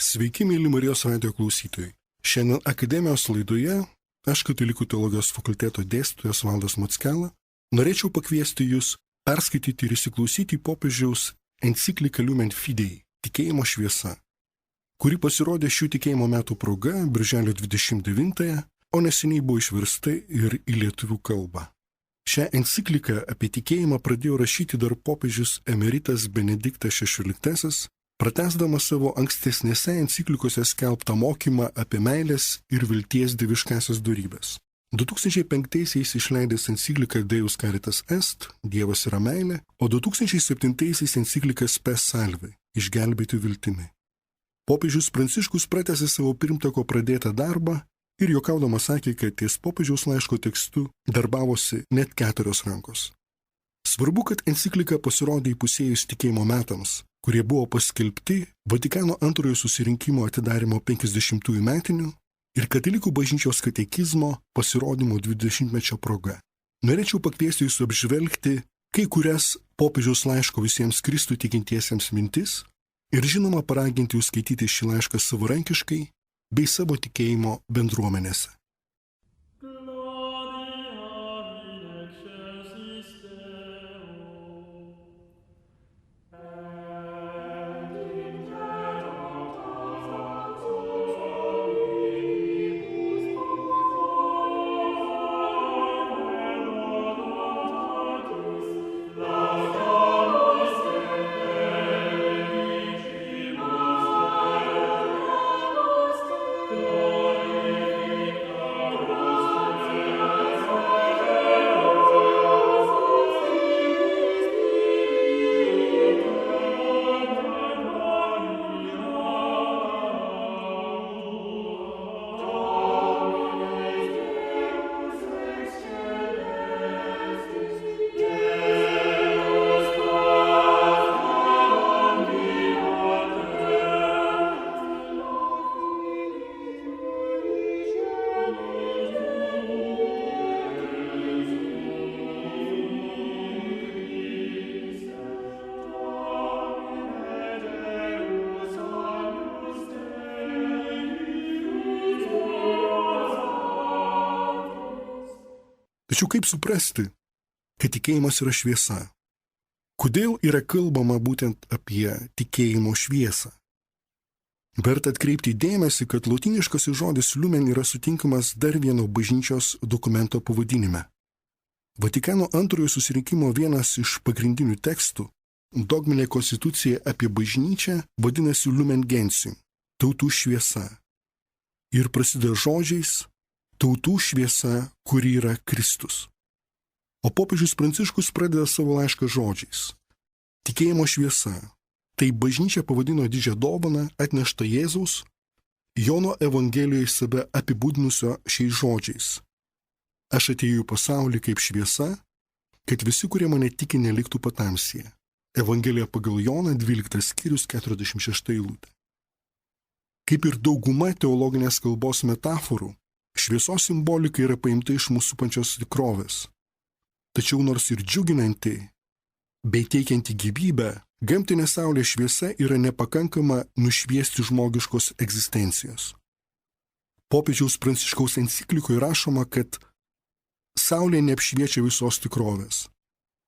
Sveiki, mėly Marijos radijo klausytojai. Šiandien akademijos laidoje aš, Katalikų teologijos fakulteto dėstytojas Valdas Mackela, norėčiau pakviesti jūs perskaityti ir įsiklausyti į popiežiaus encikliką Lumen Fidei – Tikėjimo šviesa, kuri pasirodė šių tikėjimo metų proga birželio 29-ąją, o neseniai buvo išversta ir į lietuvių kalbą. Šią encikliką apie tikėjimą pradėjo rašyti dar popiežius emeritas Benediktas XVI, pratęsdamas savo ankstesnėse enciklikose skelbtą mokymą apie meilės ir vilties dieviškąsias dorybes. 2005-aisiais išleidęs encikliką Deus Caritas Est – Dievas yra meilė, o 2007-aisiais encikliką Spes Salve – Išgelbėti viltimi. Popiežius Pranciškus pratęsė savo pirmtako pradėtą darbą ir juokaudamas sakė, kad ties popiežiaus laiško tekstu darbavosi net 4 rankos. Svarbu, kad enciklika pasirodė įpusėjus tikėjimo metams, kurie buvo paskelbti Vatikano antrojo susirinkimo atidarimo 50-ųjų metinių ir Katalikų bažnyčios katekizmo pasirodymo 20-mečio proga. Norėčiau pakviesti jūs apžvelgti kai kurias popiežiaus laiško visiems Kristų tikintiesiems mintis ir žinoma paraginti jūs skaityti šį laišką savarankiškai bei savo tikėjimo bendruomenėse. Tačiau kaip suprasti, kad tikėjimas yra šviesa? Kodėl yra kalbama būtent apie tikėjimo šviesą? Verta atkreipti dėmesį, kad lotyniškasis žodis lumen yra sutinkamas dar vieno bažnyčios dokumento pavadinime. Vatikano antrojo susirinkimo vienas iš pagrindinių tekstų, dogminė konstitucija apie bažnyčią, vadinasi Lumen Gentium – tautų šviesa. Ir prasideda žodžiais tautų šviesa, kuri yra Kristus. O popiežius Pranciškus pradeda savo laišką žodžiais. Tikėjimo šviesa. Tai bažnyčia pavadino didžią dovaną atneštą Jėzaus, Jono Evangelijoje save apibūdinusio šiais žodžiais. Aš atėjau į pasaulį kaip šviesa, kad visi, kurie mane tiki, neliktų patamsyje. Evangelija pagal Joną 12 skyrius 46 eilutė. Kaip ir dauguma teologinės kalbos metaforų, šviesos simbolika yra paimta iš mūsų pačios tikrovės. Tačiau nors ir džiuginanti, bei teikianti gyvybę, gamtinė saulės šviesa yra nepakankama nušviesti žmogiškos egzistencijos. Popiežiaus Pranciškaus enciklikoje rašoma, kad saulė neapšviečia visos tikrovės.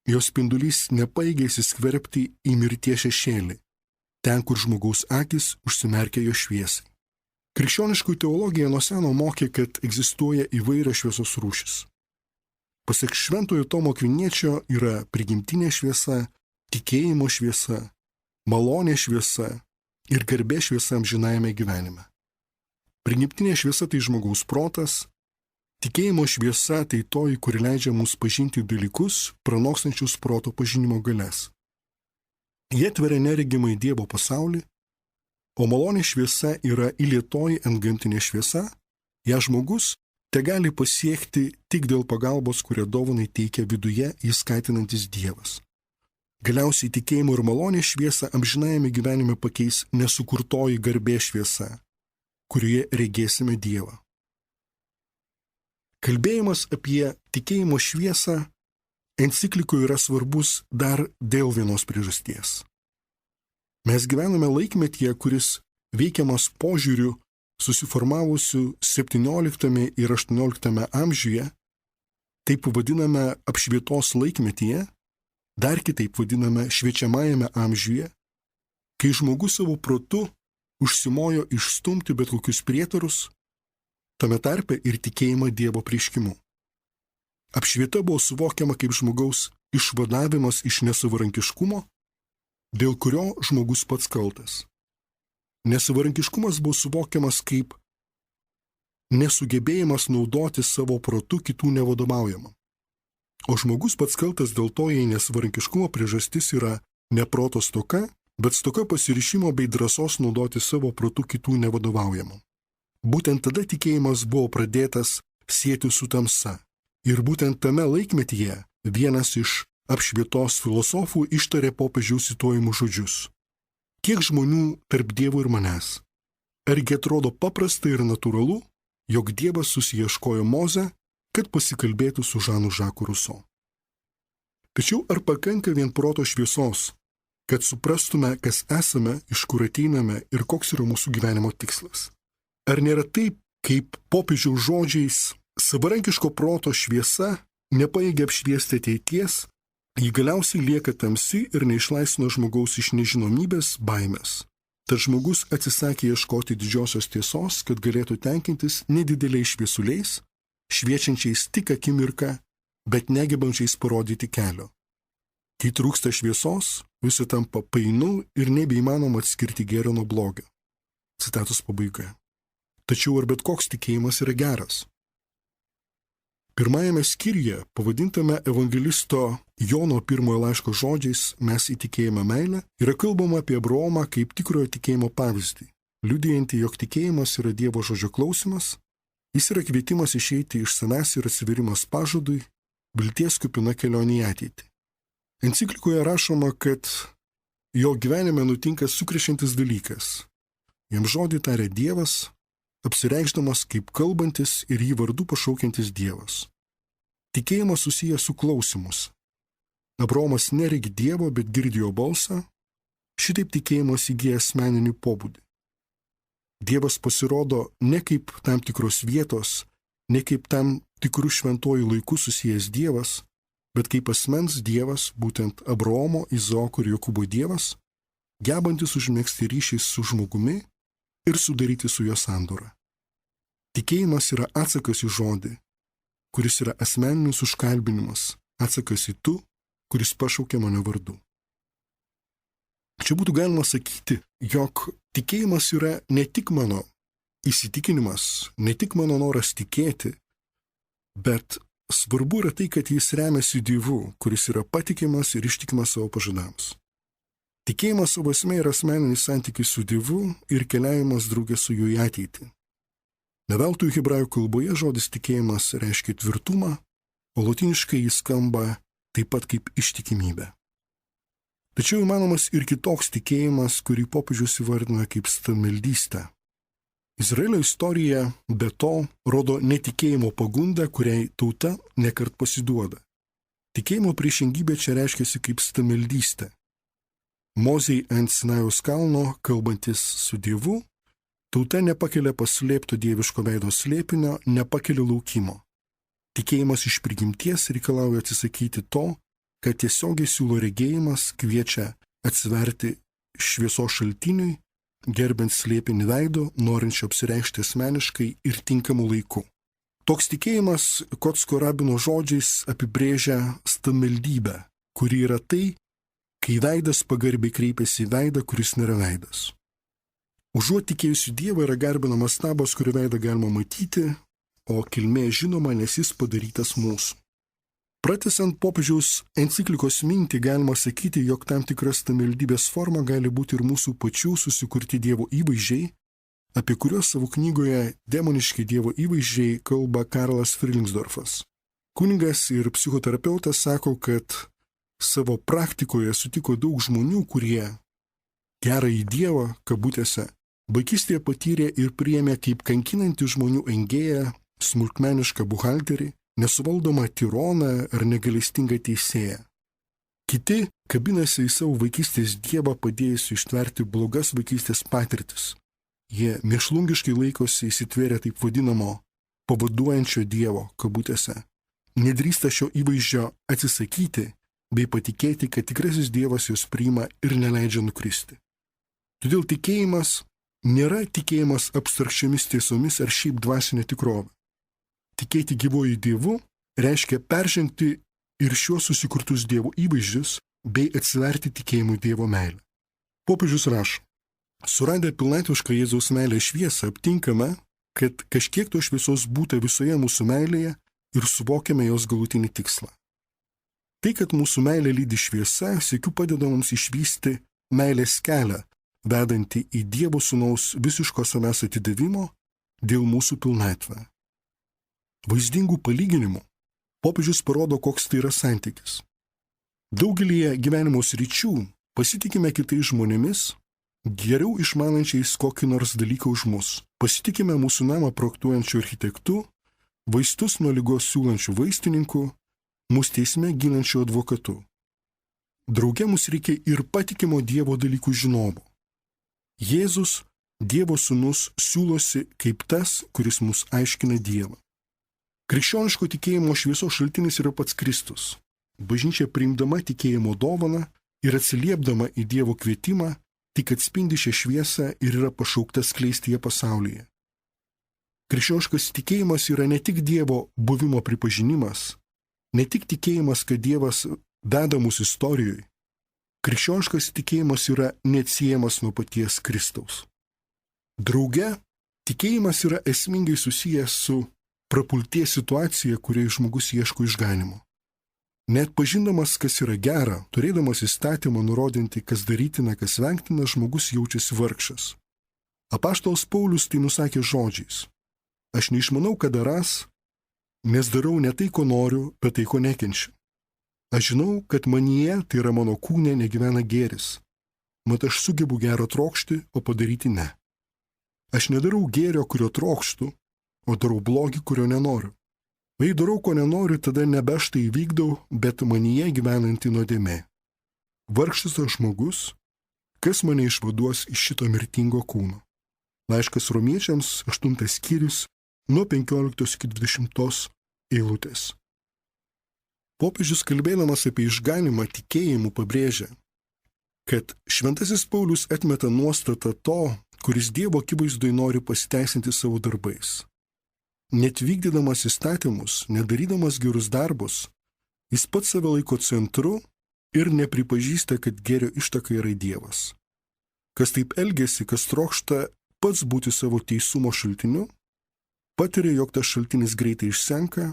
Jos spindulys nepajėgia įsiskverbti į mirties šešėlį, ten, kur žmogaus akis užsimerkia jo šviesai. Krikščioniškų teologija nuo seno mokė, kad egzistuoja įvairios šviesos rūšis. Pasak Šventojo Tomo Akviniečio yra prigimtinė šviesa, tikėjimo šviesa, malonė šviesa ir garbė šviesa amžinajame gyvenime. Prigimtinė šviesa tai žmogaus protas, tikėjimo šviesa tai toji, kuri leidžia mums pažinti dalykus, pranokstančius proto pažinimo galias. Jie tveria neregimai Dievo pasaulį, o malonė šviesa yra įlietoji antgamtinė šviesa, ją žmogus tegali pasiekti tik dėl pagalbos, kurią dovanai teikia viduje jį skaitinantis Dievas. Galiausiai tikėjimo ir malonės šviesą amžinajame gyvenime pakeis nesukurtoji garbė šviesa, kurioje regėsime Dievą. Kalbėjimas apie tikėjimo šviesą enciklikoje yra svarbus dar dėl vienos priežasties. Mes gyvename laikmetyje, kuris veikiamas požiūriu susiformavusių 17 ir 18 amžiuje, taip vadiname apšvietos laikmetyje, dar kitaip vadiname šviečiamajame amžiuje, kai žmogus savo protu užsimojo išstumti bet kokius prietarus, tame tarpe ir tikėjimą Dievo apreiškimu. Apšvieta buvo suvokiama kaip žmogaus išvadavimas iš nesavarankiškumo, dėl kurio žmogus pats kaltas. Nesavarankiškumas buvo suvokiamas kaip nesugebėjimas naudoti savo protu kitų nevadovaujamam. O žmogus pats kaltas dėl to, jei nesavarankiškumo priežastis yra ne proto stoka, bet stoka pasiryžimo bei drąsos naudoti savo protu kitų nevadovaujamam. Būtent tada tikėjimas buvo pradėtas sieti su tamsa. Ir būtent tame laikmetyje vienas iš apšvietos filosofų ištarė popiežiaus cituojamus žodžius. Kiek žmonių tarp Dievo ir manęs? Argi atrodo paprasta ir natūralu, jog Dievas susiieškojo Mozę, kad pasikalbėtų su Žanu Žaku Ruso. Tačiau ar pakanka vien proto šviesos, kad suprastume, kas esame, iš kur ateiname ir koks yra mūsų gyvenimo tikslas? Ar nėra taip, kaip popiežiaus žodžiais savarankiško proto šviesa nepajėgia apšviesti ateities, ji galiausiai lieka tamsi ir neišlaisvina žmogaus iš nežinomybės baimės. Tad žmogus atsisakė ieškoti didžiosios tiesos, kad galėtų tenkintis nedideliais šviesuliais, šviečiančiais tik akimirką, bet negebančiais parodyti kelio. Kai trūksta šviesos, visi tampa painu ir nebeįmanoma atskirti gėrio nuo blogio. Citatos pabaiga. Tačiau ar bet koks tikėjimas yra geras? Pirmajame skyriuje, pavadintame evangelisto Jono pirmojo laiško žodžiais Mes įtikėjome meilę, yra kalbama apie Abraomą kaip tikrojo tikėjimo pavyzdį, liudijantį, jog tikėjimas yra Dievo žodžio klausimas, jis yra kvietimas išeiti iš savęs ir atsiverimas pažadui, vilties kupina kelionė į ateitį. Enciklikoje rašoma, kad jo gyvenime nutinka sukrečiantis dalykas. Jam žodį taria Dievas, apsireikšdamas kaip kalbantis ir jį vardu pašaukiantis Dievas. Tikėjimas susijęs su klausimus. Abraomas neregi Dievo, bet girdi jo balsą, šitaip tikėjimas įgyja asmeninį pobūdį. Dievas pasirodo ne kaip tam tikros vietos, ne kaip tam tikrų šventojų laikų susijęs Dievas, bet kaip asmens Dievas, būtent Abraomo, Izaoko ir Jokūbo Dievas, gebantis užmegzti ryšį su žmogumi ir sudaryti su juo sandorą. Tikėjimas yra atsakas į žodį, kuris yra asmeninis užkalbinimas, atsakas į tu, kuris pašaukė mane vardu. Čia būtų galima sakyti, jog tikėjimas yra ne tik mano įsitikinimas, ne tik mano noras tikėti, bet svarbu yra tai, kad jis remiasi Dievu, kuris yra patikimas ir ištikimas savo pažadams. Tikėjimas savo esmė yra asmeninis santykis su Dievu ir keliavimas draugė su juo į ateitį. Neveltui hebrajų kalboje žodis tikėjimas reiškia tvirtumą, o lotyniškai jis skamba taip pat kaip ištikimybė. Tačiau įmanomas ir kitoks tikėjimas, kurį popiežius įvardina kaip stabmeldystę. Izraelio istorija be to rodo netikėjimo pagundą, kuriai tauta nekart pasiduoda. Tikėjimo priešingybė čia reiškiasi kaip stabmeldystė. Mozei ant Sinajaus kalno, kalbantis su Dievu, tauta nepakelia paslėpto dieviško veido slėpinio, nepakelia laukimo. Tikėjimas iš prigimties reikalauja atsisakyti to, kad tiesiogiai siūlo regėjimas, kviečia atsiverti šviesos šaltiniui, gerbent slėpinį veido, norinčio apsireikšti asmeniškai ir tinkamu laiku. Toks tikėjimas Kotsko rabino žodžiais apibrėžia stabmeldybę, kuri yra tai, kai veidas pagarbiai kreipiasi į veidą, kuris nėra veidas. Užuot tikėjusi Dievą yra garbinamas stabas, kurį veidą galima matyti, o kilmė žinoma, nes jis padarytas mūsų. Pratęsiant popiežiaus enciklikos mintį, galima sakyti, jog tam tikra stabmeldybės forma gali būti ir mūsų pačių susikurti Dievo įvaizdžiai, apie kuriuos savo knygoje Demoniški Dievo įvaizdžiai kalba Karlas Frilingsdorfas. Kunigas ir psichoterapeutas sako, kad savo praktikoje sutiko daug žmonių, kurie gerąjį Dievą, kabutėse, vaikystėje patyrė ir priėmė kaip kankinantį žmonių engėją, smulkmenišką buhalterį, nesuvaldomą tironą ar negailestingą teisėją. Kiti kabinasi į savo vaikystės Dievą, padėjusi ištverti blogas vaikystės patirtis, Jie mėšlungiškai laikosi įsitvėrę taip vadinamo pavaduojančio Dievo, kabutėse. Nedrįsta šio įvaizdžio atsisakyti bei patikėti, kad tikrasis Dievas juos priima ir neleidžia nukristi. Todėl tikėjimas nėra tikėjimas abstrakčiomis tiesomis ar šiaip dvasinė tikrovė. Tikėti gyvuoju Dievu reiškia peržengti ir šiuos susikurtus Dievo įvaizdžius bei atsiverti tikėjimui Dievo meilę. Popiežius rašo, suradę pilnatvišką Jėzaus meilės šviesą aptinkame, kad kažkiek to šviesos būta visoje mūsų meilėje ir suvokiame jos galutinį tikslą. Tai, kad mūsų meilė lydi šviesa, siekiu padeda mums išvysti meilės kelią, vedantį į Dievo Sūnaus visiško savęs atidavimo dėl mūsų pilnatvę. Vaizdingų palyginimų popiežius parodo, koks tai yra santykis. Daugelįje gyvenimo sričių pasitikime kitais žmonėmis, geriau išmanančiais kokį nors dalyką už mus. Pasitikime mūsų namą projektuojančiu architektu, vaistus nuo ligos siūlančiu vaistininku, mūsų teisme ginančiu advokatu. Drauge mums reikia ir patikimo Dievo dalykų žinovo. Jėzus, Dievo Sūnus, siūlosi kaip tas, kuris mus aiškina Dievą. Krikščioniško tikėjimo šviesos šaltinis yra pats Kristus. Bažnyčia priimdama tikėjimo dovaną ir atsiliepdama į Dievo kvietimą, tik atspindi šią šviesą ir yra pašaukta skleisti ją pasaulyje. Krikščioniškas tikėjimas yra ne tik Dievo buvimo pripažinimas, ne tik tikėjimas, kad Dievas veda mūsų istorijoje. Krikščioniškas tikėjimas yra neatsiejamas nuo paties Kristaus. Drauge, tikėjimas yra esmingai susijęs su prapulties situacija, kurioje žmogus ieško išganimo. Net pažindamas, kas yra gera, turėdamas įstatymą nurodinti, kas darytina, kas vengtina, žmogus jaučiasi vargšas. Apaštalas Paulius tai nusakė žodžiais: aš neišmanau, ką darąs, nes darau ne tai, ko noriu, bet tai, ko nekenčiu. Aš žinau, kad manyje, tai yra mano kūne, negyvena gėris. Mat aš sugebu gero trokšti, o padaryti ne. Aš nedarau gėrio, kurio trokštu, o darau blogį, kurio nenoriu. Jei darau, ko nenoriu, tada nebe aš tai įvykdau, bet manyje gyvenanti nuodėmė. Vargšas aš žmogus, kas mane išvaduos iš šito mirtingo kūno. Laiškas Romiečiams, 8 skyrius, nuo 15 iki 20 eilutės. Popiežius kalbėdamas apie išganimą tikėjimu pabrėžia, kad šventasis Paulius atmeta nuostatą to, kuris Dievo akivaizdoje nori pasiteisinti savo darbais. Net vykdydamas įstatymus, nedarydamas gerus darbus, jis pats save laiko centru ir nepripažįsta, kad gėrio ištaka yra Dievas. Kas taip elgiasi, kas trokšta pats būti savo teisumo šaltiniu, patiria, jog tas šaltinis greitai išsenka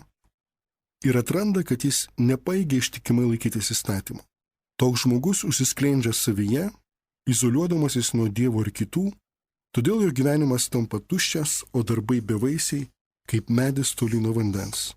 ir atranda, kad jis nepajėgia ištikimai laikytis įstatymo. Toks žmogus užsisklendžia savyje, izoliuodamasis nuo Dievo ir kitų, todėl jo gyvenimas tampa tuščias, o darbai bevaisiai, kaip medis toli nuo vandens.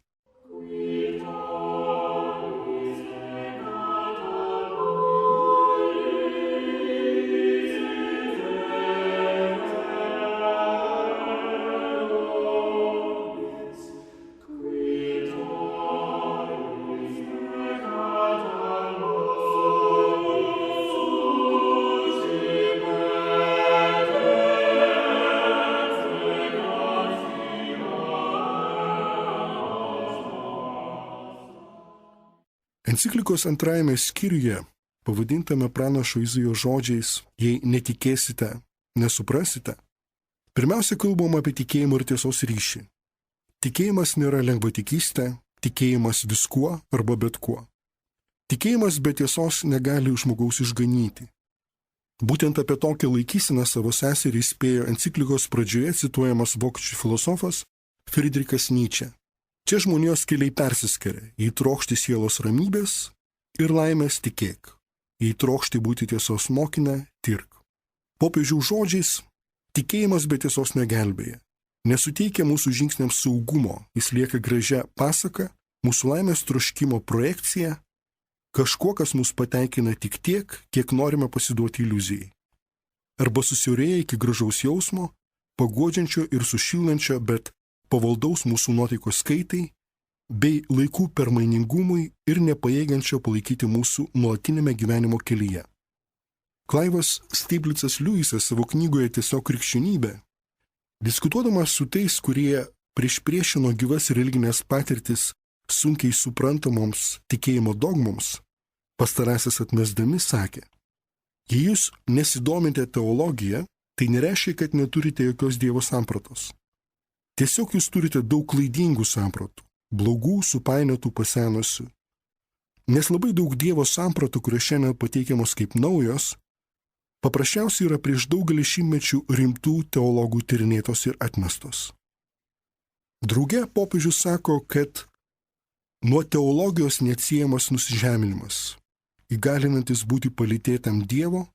Enciklikos 2 skyriuje, pavadintame pranašo Izaijo žodžiais, jei netikėsite, nesuprasite, pirmiausia kalbama apie tikėjimo ir tiesos ryšį. Tikėjimas nėra lengvatikystė, tikėjimas viskuo arba bet kuo. Tikėjimas be tiesos negali žmogaus išganyti. Būtent apie tokią laikyseną savo seserį įspėjo enciklikos pradžioje cituojamas vokiečių filosofas Friedrichas Nyčė. Čia žmonijos keliai persiskiria, jei trokšti sielos ramybės ir laimės tikėk, jei trokšti būti tiesos mokinę, tirk. Popiežiaus žodžiais, tikėjimas be tiesos negelbėja, nesuteikia mūsų žingsniams saugumo, jis lieka gražia pasaka, mūsų laimės troškimo projekcija, kažkuo, kas mus patenkina tik tiek, kiek norime pasiduoti iliuzijai. Arba susiaurėja iki gražaus jausmo, paguodžiančio ir sušildančio, bet pavaldaus mūsų nuotaikos skaitai, bei laikų permainingumui ir nepajėgiančio palaikyti mūsų nuolatinėme gyvenimo kelyje. Klaivas Stieglitsas Liujisas savo knygoje Tiesiog krikščionybė Diskutuodamas su tais, kurie priešpriešino gyvas religinės patirtis sunkiai suprantamoms tikėjimo dogmoms, pastarasis atmesdami sakė: jei jūs nesidomite teologija, tai nereiškia, kad neturite jokios Dievo sampratos. Tiesiog jūs turite daug klaidingų sampratų, blogų, supainiotų, pasenusių. Nes labai daug Dievo sampratų, kurios šiandien pateikiamos kaip naujos, paprasčiausiai yra prieš daugelį šimtmečių rimtų teologų tyrinėtos ir atmestos. Drauge popiežius sako, kad nuo teologijos neatsiejamas nusižeminimas, įgalinantis būti palytėtam Dievo,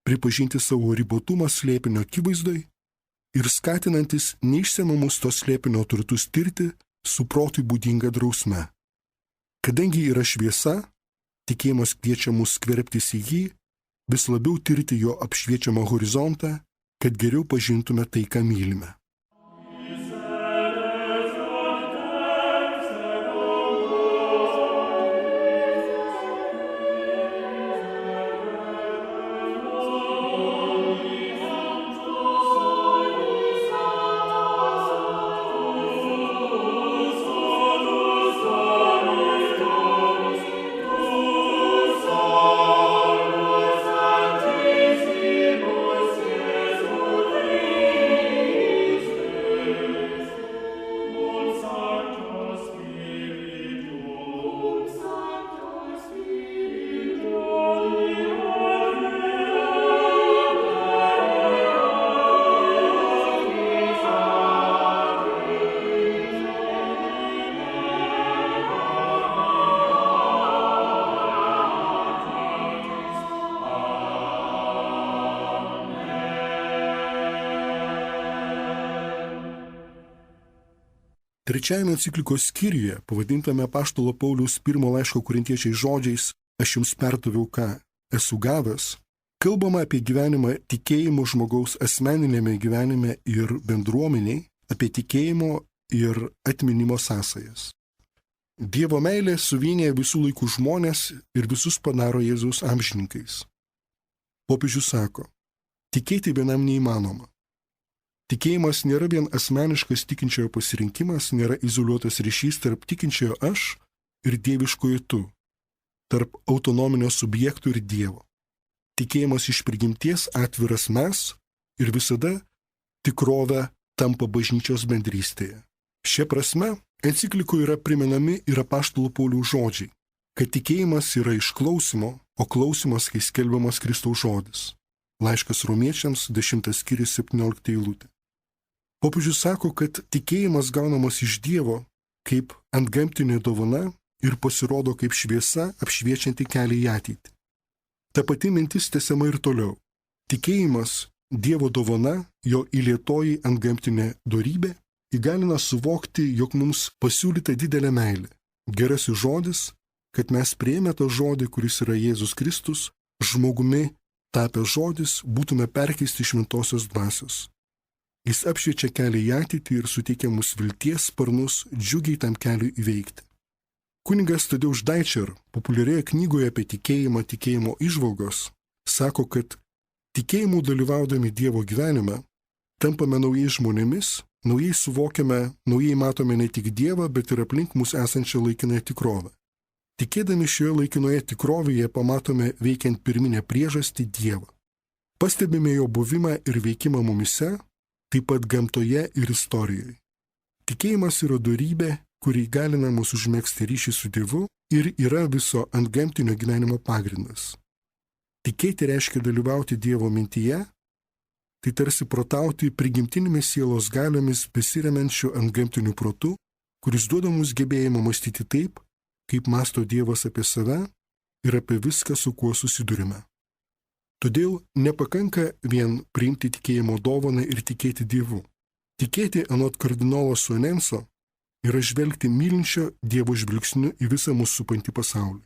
pripažinti savo ribotumą slėpinio akivaizdoj ir skatinantis neišsemiamus to slėpinio turtus tirti su protui būdinga drausme. Kadangi yra šviesa, tikėjimas kviečia mus skverbtis į jį, vis labiau tirti jo apšviečiamą horizontą, kad geriau pažintume tai, ką mylime. Trečiajame enciklikos skyriuje, pavadintame apaštalo Pauliaus pirmo laiško korintiečiai žodžiais "Aš jums perdaviau, ką esu gavęs", kalbama apie gyvenimą tikėjimo žmogaus asmeninėme gyvenime ir bendruomeniai, apie tikėjimo ir atminimo sąsajas. Dievo meilė suvienija visų laikų žmonės ir visus padaro Jėzaus amžininkais. Popiežius sako, tikėti vienam neįmanoma. Tikėjimas nėra vien asmeniškas tikinčiojo pasirinkimas, nėra izoliuotas ryšys tarp tikinčiojo aš ir dieviškojo tu, tarp autonominio subjektų ir Dievo. Tikėjimas iš prigimties atviras mes ir visada tikrovė tampa bažnyčios bendrystėje. Šia prasme, enciklikoje yra primenami ir apaštalo Pauliaus žodžiai, kad tikėjimas yra iš klausimo, o klausimas, kai skelbiamas Kristaus žodis. Laiškas Romiečiams 10 skyrius 17 eilutė. Popiežius sako, kad tikėjimas gaunamas iš Dievo kaip antgamtinė dovana ir pasirodo kaip šviesa apšviečianti kelią į ateitį. Ta pati mintis tęsiama ir toliau. Tikėjimas, Dievo dovana, jo įlietoji antgamtinė dorybė, įgalina suvokti, jog mums pasiūlyta didelė meilė. Gerasis žodis, kad mes priėmę tą žodį, kuris yra Jėzus Kristus, žmogumi tapęs žodis, būtume perkeisti šventosios dvasios. Jis apšviečia kelią į ateitį ir suteikia mums vilties sparnus džiugiai tam keliui įveikti. Kunigas Tadeusz Deicher populiarioje knygoje apie tikėjimą, tikėjimo įžvalgos, sako, kad tikėjimu dalyvaudami Dievo gyvenime tampame naujais žmonėmis, naujai suvokiame, naujai matome ne tik Dievą, bet ir aplink mus esančią laikinąją tikrovę. Tikėdami šioje laikinoje tikrovėje pamatome veikiant pirminę priežastį Dievą. Pastebime jo buvimą ir veikimą mumise, taip pat gamtoje ir istorijoje. Tikėjimas yra dorybė, kuri įgalina mus užmegzti ryšį su Dievu ir yra viso antgamtinio gyvenimo pagrindas. Tikėti reiškia dalyvauti Dievo mintyje, tai tarsi protauti prigimtinėmis sielos galiomis besiremiančių antgamtiniu protu, kuris duoda mums gebėjimą mąstyti taip, kaip mąsto Dievas apie save ir apie viską, su kuo susidurime. Todėl nepakanka vien priimti tikėjimo dovaną ir tikėti Dievu. Tikėti anot kardinolo Suonenso yra žvelgti mylinčio Dievo žvilgsniu į visą mūsų supantį pasaulį.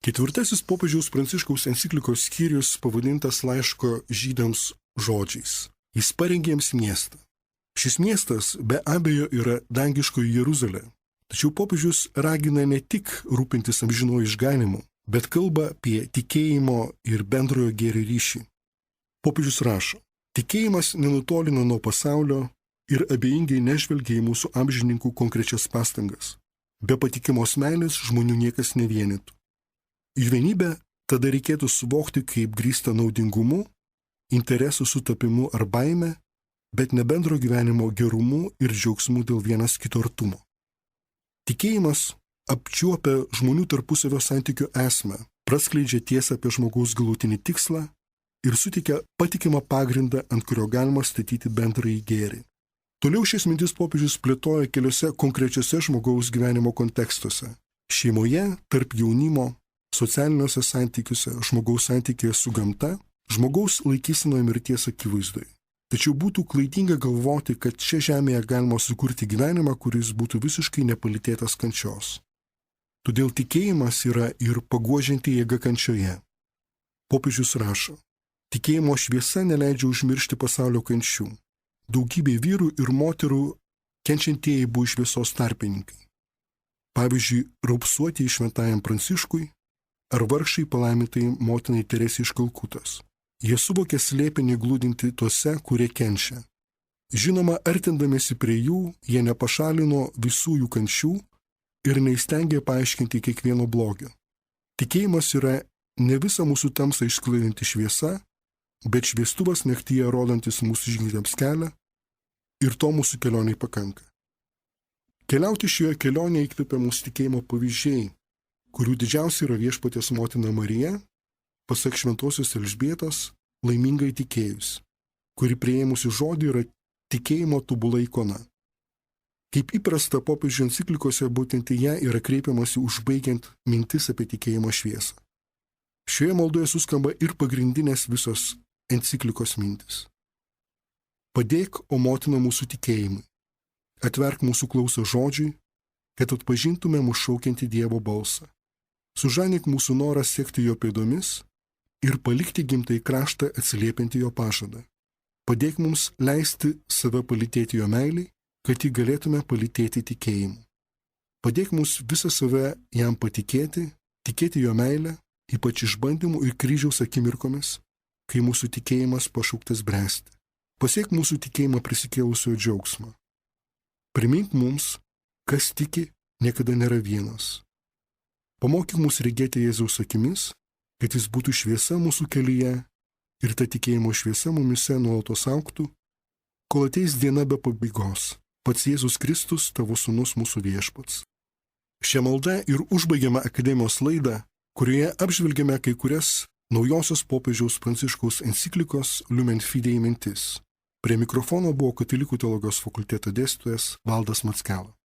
Ketvirtasis popiežiaus Pranciškaus enciklikos skyrius pavadintas laiško žydams žodžiais. Jis parengė jiems miestą. Šis miestas be abejo yra dangiškoji Jeruzalė. Tačiau popiežius ragina ne tik rūpintis amžinuoju išganymu, bet kalba apie tikėjimo ir bendrojo gėrio ryšį. Popiežius rašo, tikėjimas nenutolina nuo pasaulio ir abejingai nežvelgia į mūsų amžininkų konkrečias pastangas. Be patikimos meilės žmonių niekas nevienytų. Jų vienybę tada reikėtų suvokti kaip grįstą naudingumu, interesų sutapimu ar baime, bet ne bendro gyvenimo gerumu ir džiaugsmu dėl vienas kito artumo. Tikėjimas apčiuopia žmonių tarpusavio santykių esmę, praskleidžia tiesą apie žmogaus galutinį tikslą ir suteikia patikimą pagrindą, ant kurio galima statyti bendrąjį gėrį. Toliau šias mintis popiežius plėtoja keliose konkrečiose žmogaus gyvenimo kontekstuose – šeimoje, tarp jaunimo, socialiniuose santykiuose, žmogaus santykėje su gamta, žmogaus laikysenoje mirties akivaizdoje. Tačiau būtų klaidinga galvoti, kad čia žemėje galima sukurti gyvenimą, kuris būtų visiškai nepalitėtas kančios. Todėl tikėjimas yra ir paguodžianti jėga kančioje. Popiežius rašo, tikėjimo šviesa neleidžia užmiršti pasaulio kančių. Daugybė vyrų ir moterų kenčiantieji buvo šviesos tarpininkai. Pavyzdžiui, raupsuotieji šventajam Pranciškui ar vargšai palaimintai motinai Teresei iš Kalkutos. Jie suvokė slėpinį glūdinti tuose, kurie kenčia. Žinoma, artindamiesi prie jų, jie nepašalino visų jų kančių ir neįstengė paaiškinti kiekvieno blogio. Tikėjimas yra ne visą mūsų tamsą išsklaidinti šviesa, bet šviestuvas naktyje rodantis mūsų žygdams kelią ir to mūsų kelioniai pakanka. Keliauti šioje kelionėje įkvepia mūsų tikėjimo pavyzdžiai, kurių didžiausia yra viešpaties motina Marija, pasak šventosios Elžbietos, laimingai tikėjus, kuri priėmusi žodį yra tikėjimo tobula ikona. Kaip įprasta popiežių enciklikose, būtent į ją yra kreipiamasi užbaigiant mintis apie tikėjimo šviesą. Šioje maldoje suskamba ir pagrindinės visos enciklikos mintis. Padėk, o motina mūsų tikėjimui. Atverk mūsų klausą žodžiui, kad atpažintume mūsų šaukiantį Dievo balsą. Sužadink mūsų norą sekti jo pėdomis ir palikti gimtąjį kraštą atsiliepiantį jo pažadą. Padėk mums leisti save palytėti jo meiliai, kad jį galėtume palytėti tikėjimu. Padėk mums visą save jam patikėti, tikėti jo meilę, ypač išbandymų ir kryžiaus akimirkomis, kai mūsų tikėjimas pašauktas bręsti. Pasiek mūsų tikėjimą prisikėlusio džiaugsmą. Primink mums, kas tiki, niekada nėra vienas. Pamokyk mus regėti Jėzaus akimis, kad jis būtų šviesa mūsų kelyje ir ta tikėjimo šviesa mumise nuolatos augtų, kol ateis diena be pabaigos, pats Jėzus Kristus, tavo sūnus mūsų viešpats. Šią maldą ir užbaigiame akademijos laidą, kurioje apžvelgiame kai kurias naujosios popiežiaus Pranciškaus enciklikos Lumen Fidei mintis. Prie mikrofono buvo Katalikų teologijos fakulteto dėstytojas Valdas Mackela.